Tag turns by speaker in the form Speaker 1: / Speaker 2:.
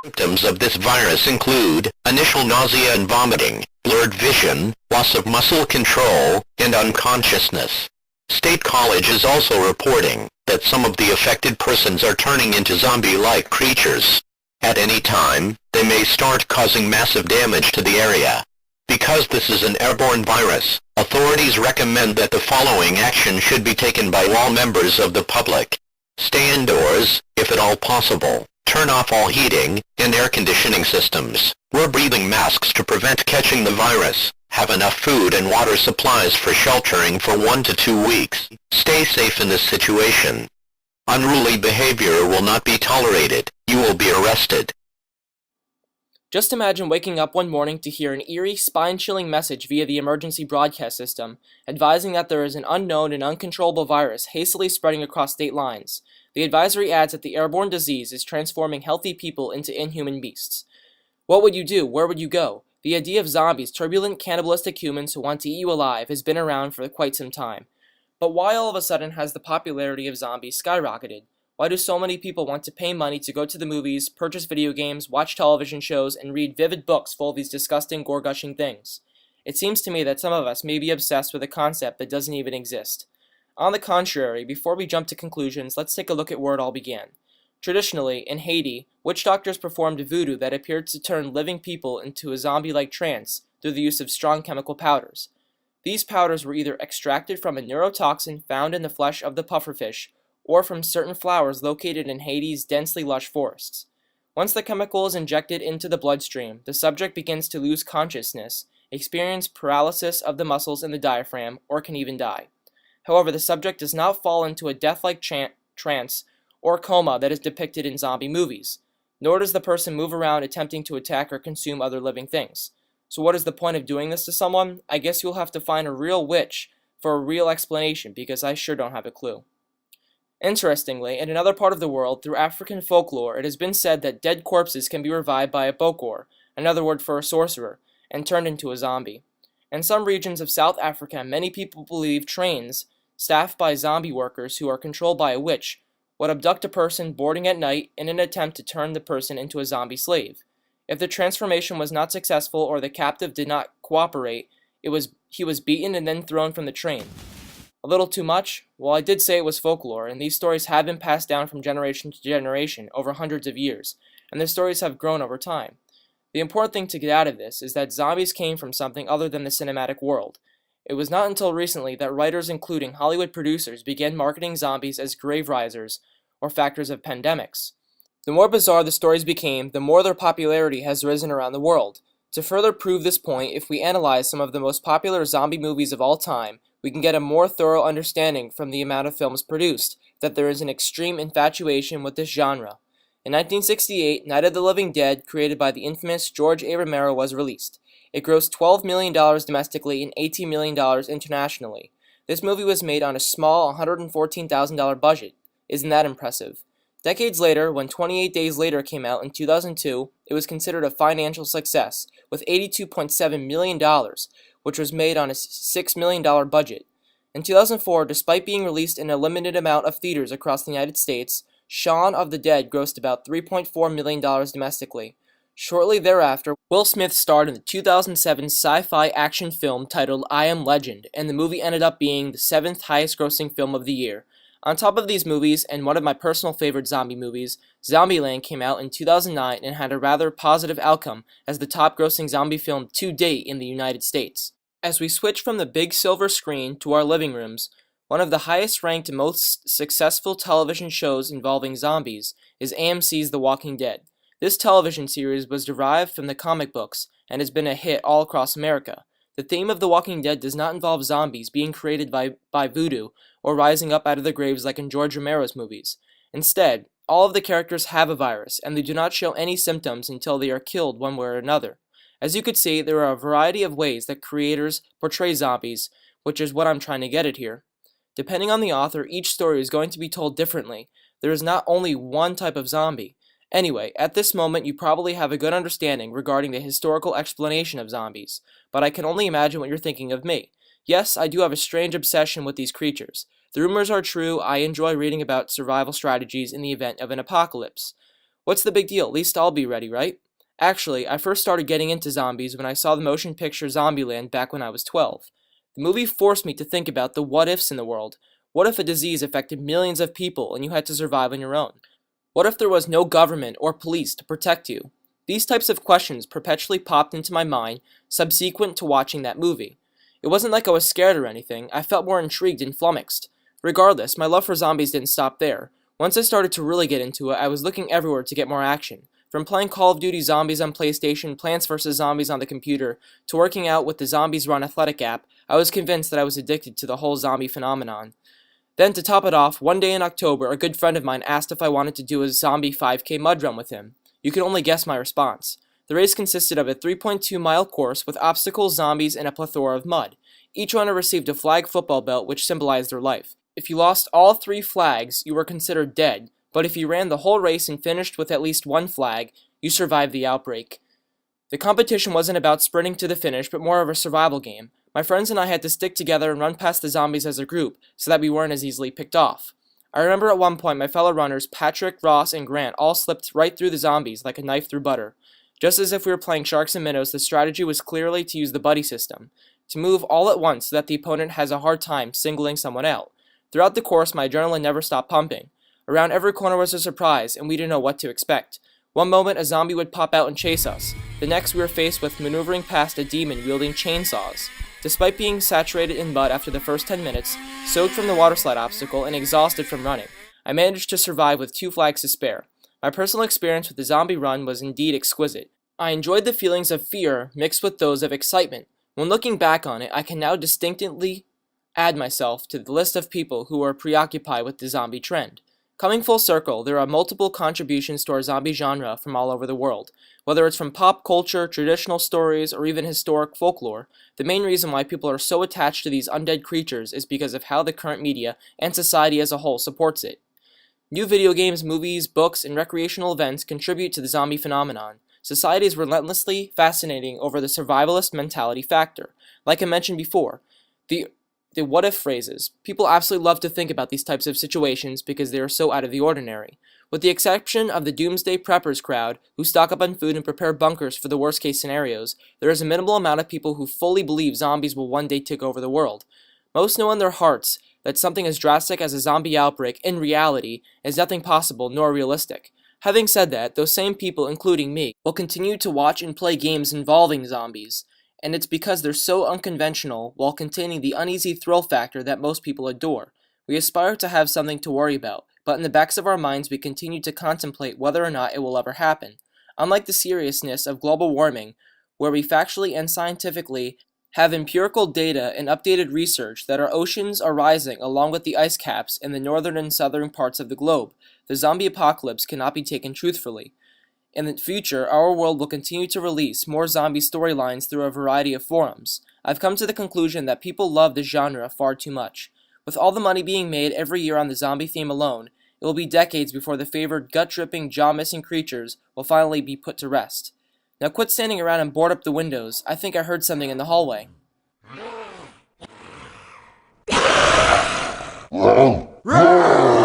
Speaker 1: Symptoms of this virus include initial nausea and vomiting, blurred vision, loss of muscle control, and unconsciousness. State College is also reporting that some of the affected persons are turning into zombie-like creatures. At any time, they may start causing massive damage to the area. Because this is an airborne virus, authorities recommend that the following action should be taken by all members of the public. Stay indoors, if at all possible. Turn off all heating and air conditioning systems. Wear breathing masks to prevent catching the virus. Have enough food and water supplies for sheltering for 1 to 2 weeks. Stay safe in this situation. Unruly behavior will not be tolerated. You will be arrested.
Speaker 2: Just imagine waking up one morning to hear an eerie, spine-chilling message via the emergency broadcast system, advising that there is an unknown and uncontrollable virus hastily spreading across state lines. The advisory adds that the airborne disease is transforming healthy people into inhuman beasts. What would you do? Where would you go? The idea of zombies, turbulent, cannibalistic humans who want to eat you alive, has been around for quite some time. But why all of a sudden has the popularity of zombies skyrocketed? Why do so many people want to pay money to go to the movies, purchase video games, watch television shows, and read vivid books full of these disgusting, gore-gushing things? It seems to me that some of us may be obsessed with a concept that doesn't even exist. On the contrary, before we jump to conclusions, let's take a look at where it all began. Traditionally, in Haiti, witch doctors performed voodoo that appeared to turn living people into a zombie-like trance through the use of strong chemical powders. These powders were either extracted from a neurotoxin found in the flesh of the pufferfish, or from certain flowers located in Haiti's densely lush forests. Once the chemical is injected into the bloodstream, the subject begins to lose consciousness, experience paralysis of the muscles in the diaphragm, or can even die. However, the subject does not fall into a death-like trance or coma that is depicted in zombie movies, nor does the person move around attempting to attack or consume other living things. So what is the point of doing this to someone? I guess you'll have to find a real witch for a real explanation, because I sure don't have a clue. Interestingly, in another part of the world, through African folklore, it has been said that dead corpses can be revived by a bokor, another word for a sorcerer, and turned into a zombie. In some regions of South Africa, many people believe trains, staffed by zombie workers who are controlled by a witch, would abduct a person boarding at night in an attempt to turn the person into a zombie slave. If the transformation was not successful or the captive did not cooperate, he was beaten and then thrown from the train. A little too much? Well, I did say it was folklore, and these stories have been passed down from generation to generation over hundreds of years, and the stories have grown over time. The important thing to get out of this is that zombies came from something other than the cinematic world. It was not until recently that writers, including Hollywood producers, began marketing zombies as grave risers or factors of pandemics. The more bizarre the stories became, the more their popularity has risen around the world. To further prove this point, if we analyze some of the most popular zombie movies of all time, we can get a more thorough understanding from the amount of films produced that there is an extreme infatuation with this genre. In 1968, Night of the Living Dead, created by the infamous George A. Romero, was released. It grossed $12 million domestically and $18 million internationally. This movie was made on a small $114,000 budget. Isn't that impressive? Decades later, when 28 Days Later came out in 2002, it was considered a financial success, with $82.7 million, which was made on a $6 million budget. In 2004, despite being released in a limited amount of theaters across the United States, Shaun of the Dead grossed about $3.4 million domestically. Shortly thereafter, Will Smith starred in the 2007 sci-fi action film titled I Am Legend, and the movie ended up being the 7th highest-grossing film of the year. On top of these movies, and one of my personal favorite zombie movies, Zombieland came out in 2009 and had a rather positive outcome as the top-grossing zombie film to date in the United States. As we switch from the big silver screen to our living rooms, one of the highest-ranked and most successful television shows involving zombies is AMC's The Walking Dead. This television series was derived from the comic books and has been a hit all across America. The theme of The Walking Dead does not involve zombies being created by voodoo or rising up out of the graves like in George Romero's movies. Instead, all of the characters have a virus, and they do not show any symptoms until they are killed one way or another. As you could see, there are a variety of ways that creators portray zombies, which is what I'm trying to get at here. Depending on the author, each story is going to be told differently. There is not only one type of zombie. Anyway, at this moment you probably have a good understanding regarding the historical explanation of zombies, but I can only imagine what you're thinking of me. Yes, I do have a strange obsession with these creatures. The rumors are true. I enjoy reading about survival strategies in the event of an apocalypse. What's the big deal? At least I'll be ready, right? Actually, I first started getting into zombies when I saw the motion picture Zombieland back when I was 12. The movie forced me to think about the what ifs in the world. What if a disease affected millions of people and you had to survive on your own? What if there was no government or police to protect you? These types of questions perpetually popped into my mind subsequent to watching that movie. It wasn't like I was scared or anything, I felt more intrigued and flummoxed. Regardless, my love for zombies didn't stop there. Once I started to really get into it, I was looking everywhere to get more action. From playing Call of Duty Zombies on PlayStation, Plants vs. Zombies on the computer, to working out with the Zombies Run Athletic app, I was convinced that I was addicted to the whole zombie phenomenon. Then, to top it off, one day in October, a good friend of mine asked if I wanted to do a zombie 5K mud run with him. You can only guess my response. The race consisted of a 3.2-mile course with obstacles, zombies, and a plethora of mud. Each runner received a flag football belt which symbolized their life. If you lost all 3 flags, you were considered dead, but if you ran the whole race and finished with at least 1 flag, you survived the outbreak. The competition wasn't about sprinting to the finish, but more of a survival game. My friends and I had to stick together and run past the zombies as a group, so that we weren't as easily picked off. I remember at one point my fellow runners, Patrick, Ross, and Grant, all slipped right through the zombies like a knife through butter. Just as if we were playing sharks and minnows, the strategy was clearly to use the buddy system, to move all at once so that the opponent has a hard time singling someone out. Throughout the course, my adrenaline never stopped pumping. Around every corner was a surprise, and we didn't know what to expect. One moment, a zombie would pop out and chase us. The next, we were faced with maneuvering past a demon wielding chainsaws. Despite being saturated in mud after the first 10 minutes, soaked from the waterslide obstacle, and exhausted from running, I managed to survive with 2 flags to spare. My personal experience with the zombie run was indeed exquisite. I enjoyed the feelings of fear mixed with those of excitement. When looking back on it, I can now distinctly add myself to the list of people who are preoccupied with the zombie trend. Coming full circle, there are multiple contributions to our zombie genre from all over the world. Whether it's from pop culture, traditional stories, or even historic folklore, the main reason why people are so attached to these undead creatures is because of how the current media and society as a whole supports it. New video games, movies, books, and recreational events contribute to the zombie phenomenon. Society is relentlessly fascinating over the survivalist mentality factor. Like I mentioned before, the what-if phrases. People absolutely love to think about these types of situations because they are so out of the ordinary. With the exception of the doomsday preppers crowd, who stock up on food and prepare bunkers for the worst-case scenarios, there is a minimal amount of people who fully believe zombies will one day take over the world. Most know in their hearts that something as drastic as a zombie outbreak, in reality, is nothing possible nor realistic. Having said that, those same people, including me, will continue to watch and play games involving zombies, and it's because they're so unconventional while containing the uneasy thrill factor that most people adore. We aspire to have something to worry about, but in the backs of our minds we continue to contemplate whether or not it will ever happen. Unlike the seriousness of global warming, where we factually and scientifically have empirical data and updated research that our oceans are rising along with the ice caps in the northern and southern parts of the globe, the zombie apocalypse cannot be taken truthfully. In the future, our world will continue to release more zombie storylines through a variety of forums. I've come to the conclusion that people love the genre far too much. With all the money being made every year on the zombie theme alone, it will be decades before the favored gut-dripping, jaw-missing creatures will finally be put to rest. Now quit standing around and board up the windows. I think I heard something in the hallway.
Speaker 3: Roar!